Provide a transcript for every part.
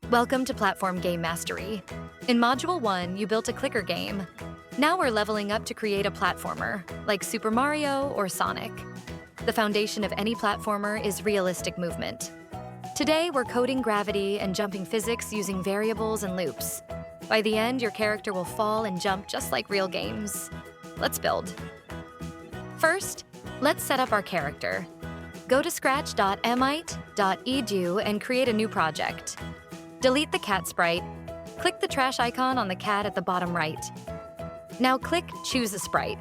Welcome to Platform Game Mastery. In Module 1, you built a clicker game. Now we're leveling up to create a platformer, like Super Mario or Sonic. The foundation of any platformer is realistic movement. Today, we're coding gravity and jumping physics using variables and loops. By the end, your character will fall and jump just like real games. Let's build. First, let's set up our character. Go to scratch.emite.edu and create a new project. Delete the cat sprite. Click the trash icon on the cat at the bottom right. Now click Choose a Sprite,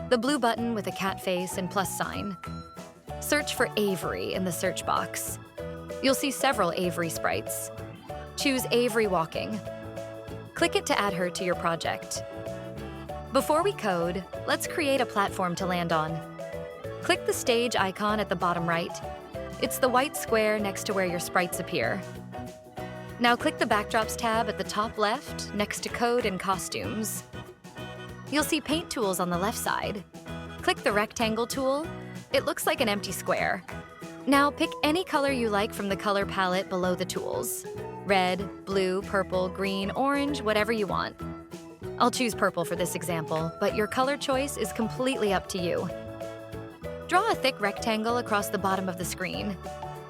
the blue button with a cat face and plus sign. Search for Avery in the search box. You'll see several Avery sprites. Choose Avery Walking. Click it to add her to your project. Before we code, let's create a platform to land on. Click the stage icon at the bottom right. It's the white square next to where your sprites appear. Now click the Backdrops tab at the top left, next to Code and Costumes. You'll see paint tools on the left side. Click the Rectangle tool. It looks like an empty square. Now pick any color you like from the color palette below the tools. Red, blue, purple, green, orange, whatever you want. I'll choose purple for this example, but your color choice is completely up to you. Draw a thick rectangle across the bottom of the screen.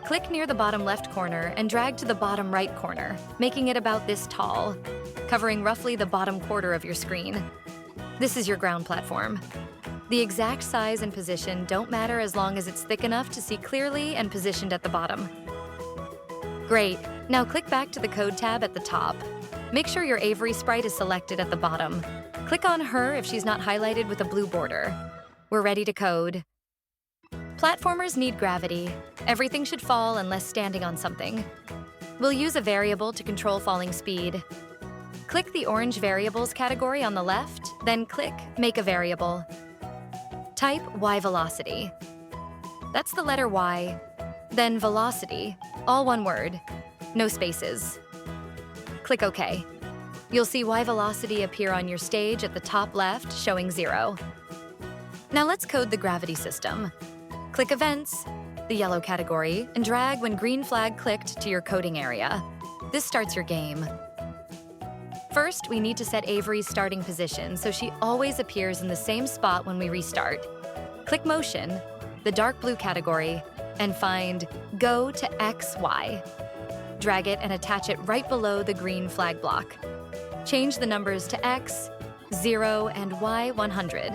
Click near the bottom left corner and drag to the bottom right corner, making it about this tall, covering roughly the bottom quarter of your screen. This is your ground platform. The exact size and position don't matter as long as it's thick enough to see clearly and positioned at the bottom. Great. Now click back to the Code tab at the top. Make sure your Avery sprite is selected at the bottom. Click on her if she's not highlighted with a blue border. We're ready to code. Platformers need gravity. Everything should fall unless standing on something. We'll use a variable to control falling speed. Click the orange Variables category on the left, then click Make a Variable. Type y-velocity. That's the letter Y. Then velocity, all one word, no spaces. Click OK. You'll see y-velocity appear on your stage at the top left, showing 0. Now let's code the gravity system. Click Events, the yellow category, and drag when green flag clicked to your coding area. This starts your game. First, we need to set Avery's starting position so she always appears in the same spot when we restart. Click Motion, the dark blue category, and find Go to XY. Drag it and attach it right below the green flag block. Change the numbers to X, 0, and Y 100.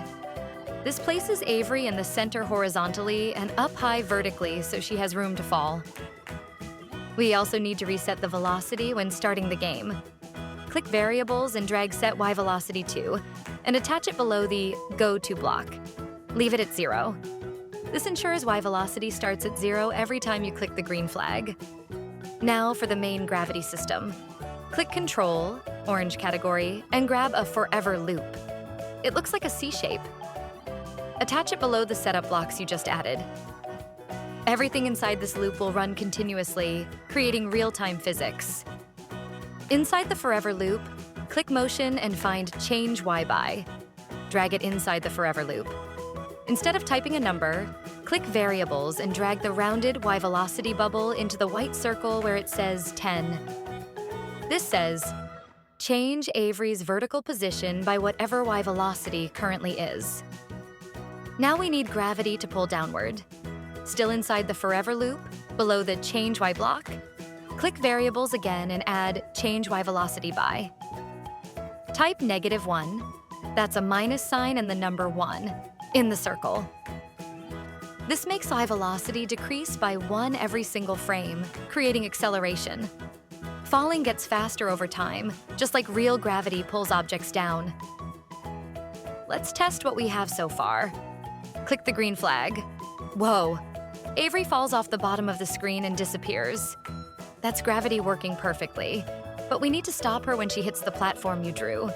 This places Avery in the center horizontally and up high vertically so she has room to fall. We also need to reset the velocity when starting the game. Click Variables and drag Set Y Velocity to, and attach it below the Go to block. Leave it at 0. This ensures Y velocity starts at 0 every time you click the green flag. Now for the main gravity system. Click Control, orange category, and grab a Forever loop. It looks like a C shape. Attach it below the setup blocks you just added. Everything inside this loop will run continuously, creating real-time physics. Inside the Forever loop, click Motion and find Change Y by. Drag it inside the Forever loop. Instead of typing a number, click Variables and drag the rounded Y velocity bubble into the white circle where it says 10. This says, change Avery's vertical position by whatever Y velocity currently is. Now we need gravity to pull downward. Still inside the Forever loop, below the Change Y block, click Variables again and add Change Y velocity by. Type -1, that's a minus sign and the number 1, in the circle. This makes Y velocity decrease by 1 every single frame, creating acceleration. Falling gets faster over time, just like real gravity pulls objects down. Let's test what we have so far. Click the green flag. Whoa! Avery falls off the bottom of the screen and disappears. That's gravity working perfectly, but we need to stop her when she hits the platform you drew.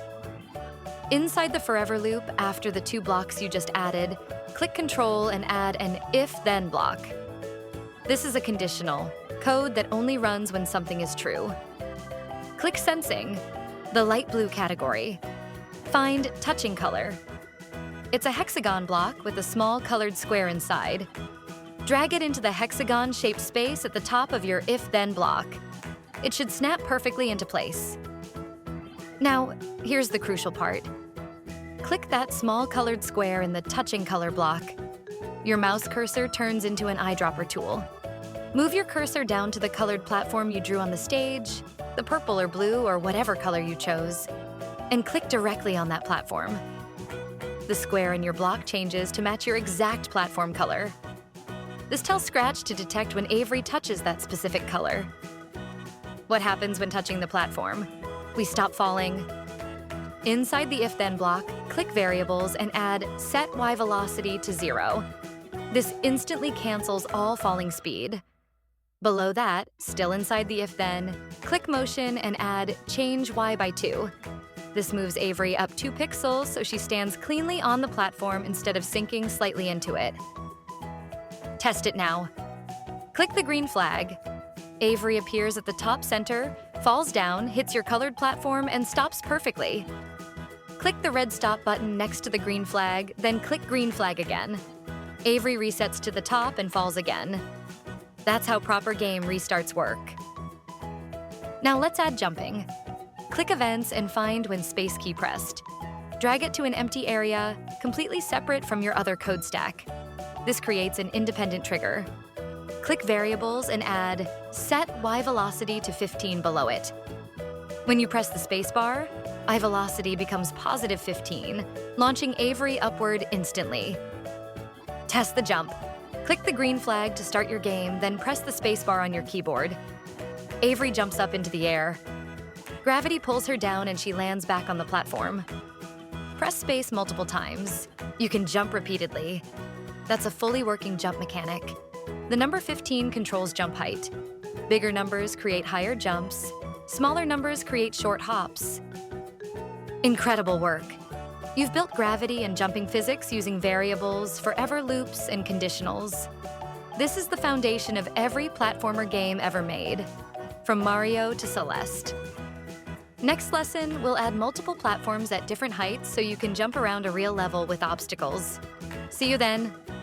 Inside the Forever loop, after the 2 blocks you just added, click Control and add an If-Then block. This is a conditional, code that only runs when something is true. Click Sensing, the light blue category. Find Touching Color. It's a hexagon block with a small colored square inside. Drag it into the hexagon-shaped space at the top of your If-Then block. It should snap perfectly into place. Now, here's the crucial part. Click that small colored square in the touching color block. Your mouse cursor turns into an eyedropper tool. Move your cursor down to the colored platform you drew on the stage, the purple or blue or whatever color you chose, and click directly on that platform. The square in your block changes to match your exact platform color. This tells Scratch to detect when Avery touches that specific color. What happens when touching the platform? We stop falling. Inside the if-then block, click Variables and add Set Y Velocity to 0. This instantly cancels all falling speed. Below that, still inside the if-then, click Motion and add Change Y by 2. This moves Avery up 2 pixels so she stands cleanly on the platform instead of sinking slightly into it. Test it now. Click the green flag. Avery appears at the top center, falls down, hits your colored platform, and stops perfectly. Click the red stop button next to the green flag, then click green flag again. Avery resets to the top and falls again. That's how proper game restarts work. Now let's add jumping. Click Events and find when space key pressed. Drag it to an empty area, completely separate from your other code stack. This creates an independent trigger. Click Variables and add Set Y Velocity to 15 below it. When you press the spacebar, Y velocity becomes positive 15, launching Avery upward instantly. Test the jump. Click the green flag to start your game, then press the spacebar on your keyboard. Avery jumps up into the air. Gravity pulls her down and she lands back on the platform. Press space multiple times. You can jump repeatedly. That's a fully working jump mechanic. The number 15 controls jump height. Bigger numbers create higher jumps. Smaller numbers create short hops. Incredible work. You've built gravity and jumping physics using variables, forever loops, and conditionals. This is the foundation of every platformer game ever made, from Mario to Celeste. Next lesson, we'll add multiple platforms at different heights so you can jump around a real level with obstacles. See you then.